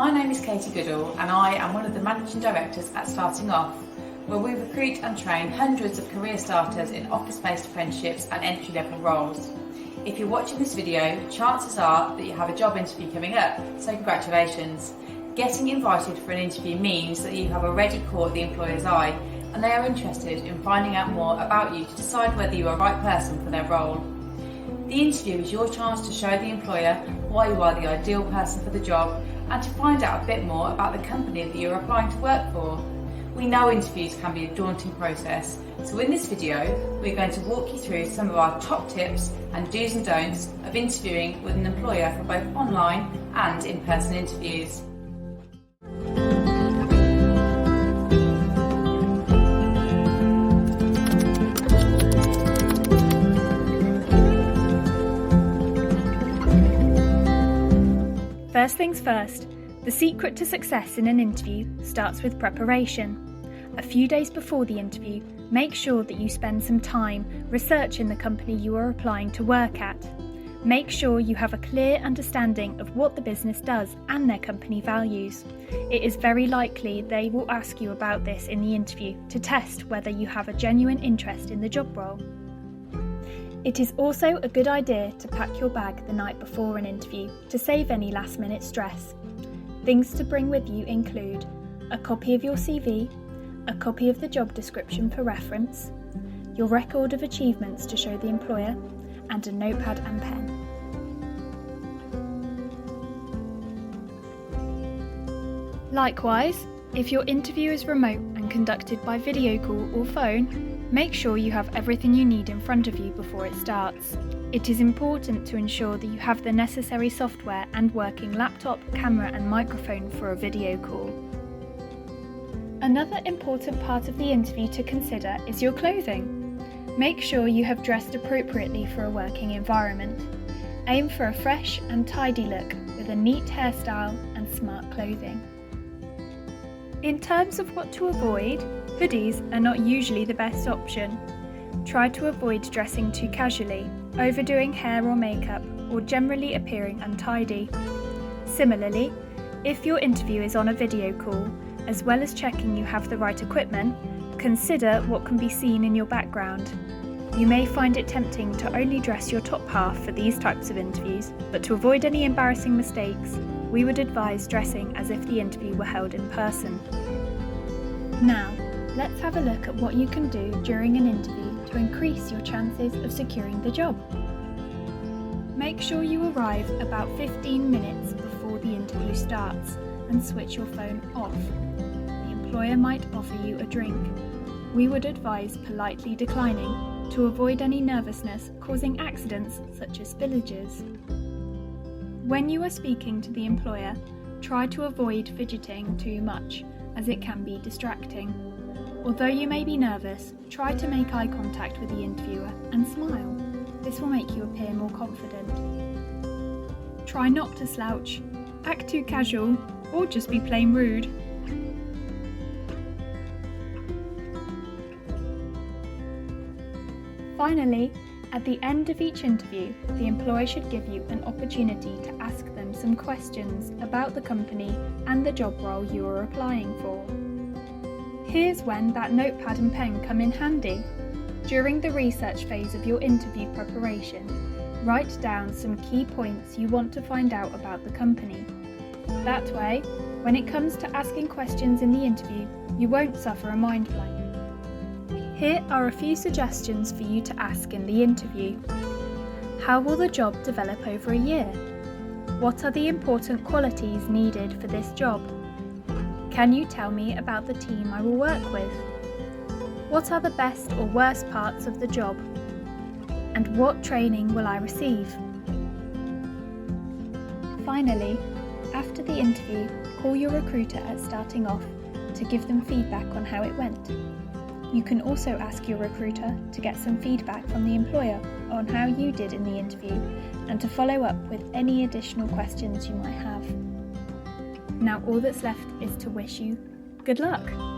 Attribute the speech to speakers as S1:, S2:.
S1: My name is Katie Goodall and I am one of the Managing Directors at Starting Off, where we recruit and train hundreds of career starters in office-based apprenticeships and entry-level roles. If you're watching this video, chances are that you have a job interview coming up, so congratulations. Getting invited for an interview means that you have already caught the employer's eye and they are interested in finding out more about you to decide whether you are the right person for their role. The interview is your chance to show the employer why you are the ideal person for the job and to find out a bit more about the company that you're applying to work for. We know interviews can be a daunting process, so in this video we're going to walk you through some of our top tips and do's and don'ts of interviewing with an employer for both online and in-person interviews.
S2: First things first, the secret to success in an interview starts with preparation. A few days before the interview, make sure that you spend some time researching the company you are applying to work at. Make sure you have a clear understanding of what the business does and their company values. It is very likely they will ask you about this in the interview to test whether you have a genuine interest in the job role. It is also a good idea to pack your bag the night before an interview to save any last-minute stress. Things to bring with you include a copy of your CV, a copy of the job description for reference, your record of achievements to show the employer, and a notepad and pen. Likewise, if your interview is remote and conducted by video call or phone, make sure you have everything you need in front of you before it starts. It is important to ensure that you have the necessary software and working laptop, camera and microphone for a video call. Another important part of the interview to consider is your clothing. Make sure you have dressed appropriately for a working environment. Aim for a fresh and tidy look with a neat hairstyle and smart clothing. In terms of what to avoid, hoodies are not usually the best option. Try to avoid dressing too casually, overdoing hair or makeup, or generally appearing untidy. Similarly, if your interview is on a video call, as well as checking you have the right equipment, consider what can be seen in your background. You may find it tempting to only dress your top half for these types of interviews, but to avoid any embarrassing mistakes, we would advise dressing as if the interview were held in person. Now, let's have a look at what you can do during an interview to increase your chances of securing the job. Make sure you arrive about 15 minutes before the interview starts and switch your phone off. The employer might offer you a drink. We would advise politely declining to avoid any nervousness causing accidents such as spillages. When you are speaking to the employer, try to avoid fidgeting too much, as it can be distracting. Although you may be nervous, try to make eye contact with the interviewer and smile. This will make you appear more confident. Try not to slouch, act too casual, or just be plain rude. Finally, at the end of each interview, the employer should give you an opportunity to ask them some questions about the company and the job role you are applying for. Here's when that notepad and pen come in handy. During the research phase of your interview preparation, write down some key points you want to find out about the company. That way, when it comes to asking questions in the interview, you won't suffer a mind blank. Here are a few suggestions for you to ask in the interview. How will the job develop over a year? What are the important qualities needed for this job? Can you tell me about the team I will work with? What are the best or worst parts of the job? And what training will I receive? Finally, after the interview, call your recruiter at Starting Off to give them feedback on how it went. You can also ask your recruiter to get some feedback from the employer on how you did in the interview and to follow up with any additional questions you might have. Now all that's left is to wish you good luck!